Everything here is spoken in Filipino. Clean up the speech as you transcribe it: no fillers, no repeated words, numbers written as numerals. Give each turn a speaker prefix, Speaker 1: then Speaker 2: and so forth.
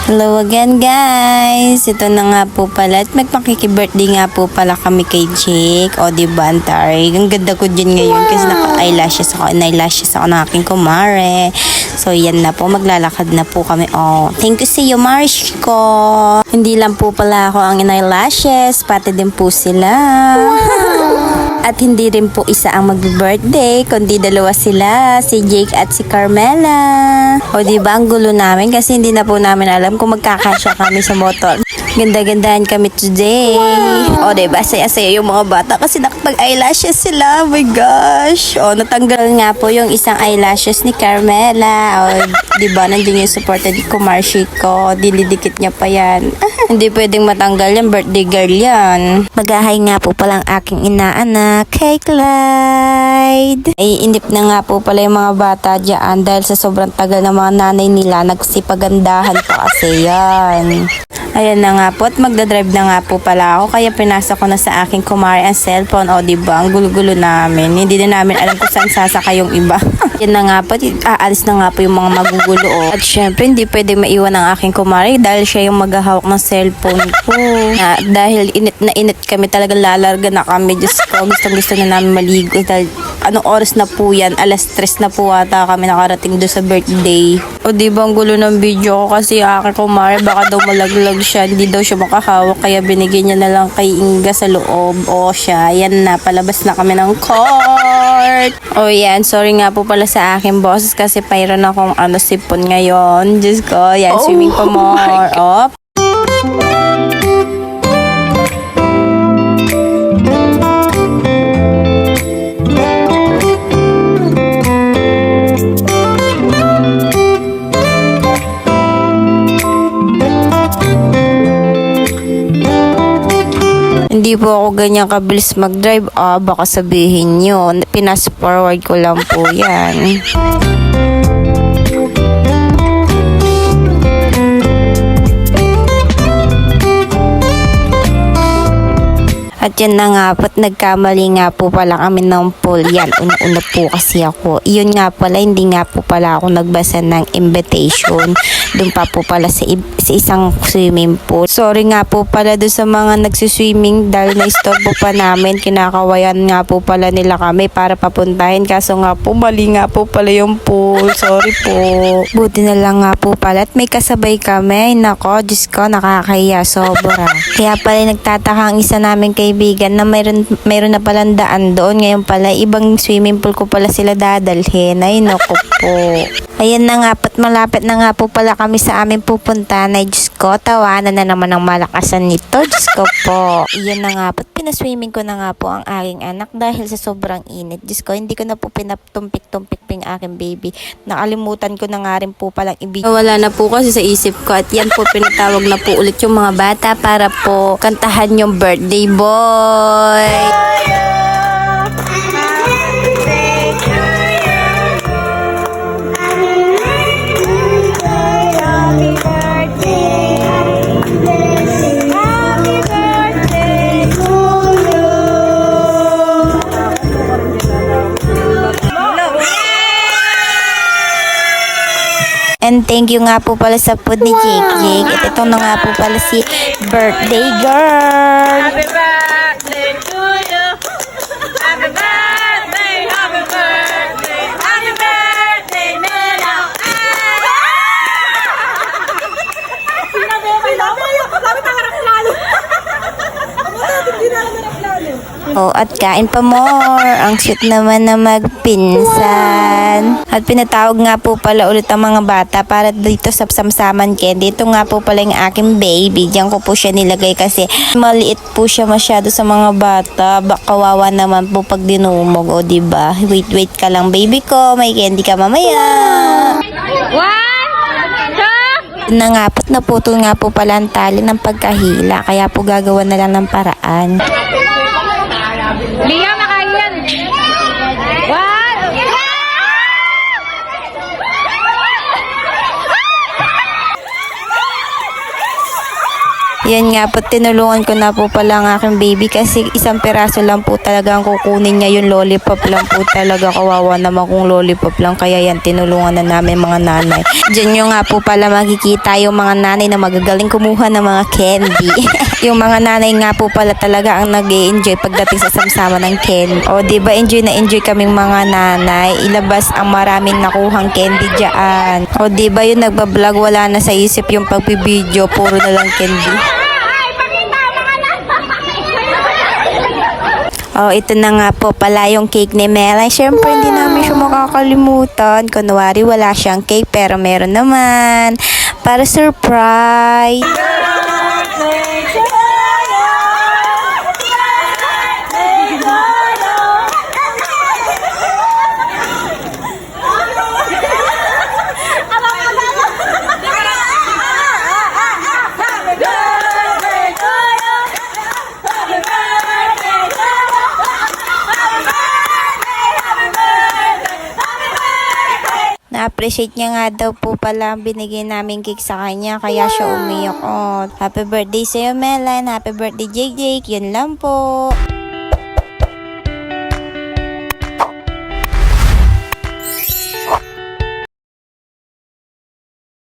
Speaker 1: Hello again guys! Ito na nga po pala at magpakiki-birthday nga po pala kami kay Jake. O diba, Antari? Ang ganda ko dyan ngayon kasi naka-eyelashes ako ng aking kumare. So yan na po, maglalakad na po kami. Oh, thank you sa iyo, Marsh ko. Hindi lang po pala ako ang eyelashes, pati din po sila. At hindi rin po isa ang mag-birthday, kundi dalawa sila, si Jake at si Carmela. O diba, ang gulo namin kasi hindi na po namin alam kung magkakasya kami sa motor. Ganda-gandahan kami today. O diba, saya-saya yung mga bata kasi nakapag-eyelashes sila. Oh my gosh. O, natanggal nga po yung isang eyelashes ni Carmela. O, diba, nandiyan yung supported ko, Marshi ko. Dilidikit niya pa yan. Hindi pwedeng matanggal yan, birthday girl yan. Magahay nga po palang aking inaanak, kay Clyde. Ay, inip na nga po pala yung mga bata dyan dahil sa sobrang tagal ng mga nanay nila, nagsipagandahan pa kasi yan. Ayan na nga po at magdadrive na nga po pala ako kaya pinasa ko na sa aking kumare ang cellphone. O diba, ang gulo-gulo namin. Hindi na namin alam kung saan sasaka yung iba. Yan na nga po, aalis na nga po yung mga magugulo. At syempre, hindi pwede maiwan ang aking kumare dahil siya yung maghahawak ng cellphone ko. Dahil init na init kami, talagang lalarga na kami. Diyos ko, gusto na namin maligo. Dahil anong oras na po yan? Alas 3 na po ata kami nakarating doon sa birthday. O diba, ang gulo ng video ko kasi aking kumare baka daw malaglag siya, hindi daw siya makahawak kaya binigyan niya na lang kay Inga sa loob. O siya, yan na, palabas na kami ng court. O yan, sorry nga po pala sa aking boses kasi mayroon akong sipon ngayon. Diyos ko, yan, swimming pa more. Op. Hindi po ako ganyan kabilis mag-drive. Baka sabihin nyo, pinas forward ko lang po yan. At yan na nga po, nagkamali nga po pala kami ng pool. Yan, una-una po kasi ako. Iyon nga pala, hindi nga po pala ako nagbasa ng invitation. Doon pa po pala sa isang swimming pool. Sorry nga po pala doon sa mga nagsiswimming dahil na-istorbo pa namin. Kinakawayan nga po pala nila kami para papuntahin. Kaso nga po, mali nga po pala yung pool. Sorry po. Buti na lang nga po pala at may kasabay kami. Nako, Diyos ko, nakakahiya sobra. Kaya pala nagtataka ang isa namin kaibigan na mayroon na palang daan doon. Ngayon pala, ibang swimming pool ko pala sila dadalhin. Ay, naku po. Ayan na nga po't malapit na nga po pala kami sa aming pupunta. Ay, Diyos ko, tawanan na naman ang malakasan nito. Diyos ko po. Iyan na nga po't pinaswimming ko na nga po ang aking anak dahil sa sobrang init. Diyos ko, hindi ko na po pinatumpik-tumpik ping aking baby. Nakalimutan ko na nga rin po palang ibig. Wala na po kasi sa isip ko at yan po pinatawag na po ulit yung mga bata para po kantahan yung birthday boy. And thank you nga po pala sa food ni Jake. At ito na nga po pala si birthday girl.
Speaker 2: Happy birthday to you. Happy birthday, happy birthday, happy birthday, Mela. Sinabi ko kayo, sabi tangarap lalo. Hindi na nangarap lalo.
Speaker 1: Oh, at kain pa more. Ang cute naman na magpinsan. At pinatawag nga po pala ulit ang mga bata para dito sa samsaman candy. Dito nga po pala yung aking baby. Diyan ko po siya nilagay kasi maliit po siya masyado sa mga bata. Kawawa naman po pag dinumog. O diba? Wait ka lang baby ko. May candy ka mamaya.
Speaker 2: 1, 2.
Speaker 1: Na nga po't naputol nga po pala ang tali ng pagkahila. Kaya po gagawa na lang ng paraan.
Speaker 2: Liam, nakain yan. 1.
Speaker 1: Yan nga po, tinulungan ko na po pala ang aking baby kasi isang piraso lang po talaga ang kukunin niya. Yung lollipop lang po talaga. Kawawa naman kung lollipop lang. Kaya yan, tinulungan na namin mga nanay. Diyan nyo nga po pala makikita yung mga nanay na magagaling kumuha ng mga candy. Yung mga nanay nga po pala talaga ang nag-i-enjoy pagdating sa samsama ng candy. O diba, enjoy na enjoy kaming mga nanay. Ilabas ang maraming nakuhang candy dyan. O diba, yung nagbablog wala na sa isip yung pagbibideo. Puro na lang candy. Oh, ito na nga po pala yung cake ni Melay. Siyempre, hindi namin siya makakalimutan. Kunwari, wala siyang cake, pero meron naman. Para surprise. Na-appreciate niya nga daw po pala ang binigay namin cake sa kanya, kaya siya umiyak. Oh, happy birthday sa'yo, Melan. Happy birthday, Jake. Yun lang po.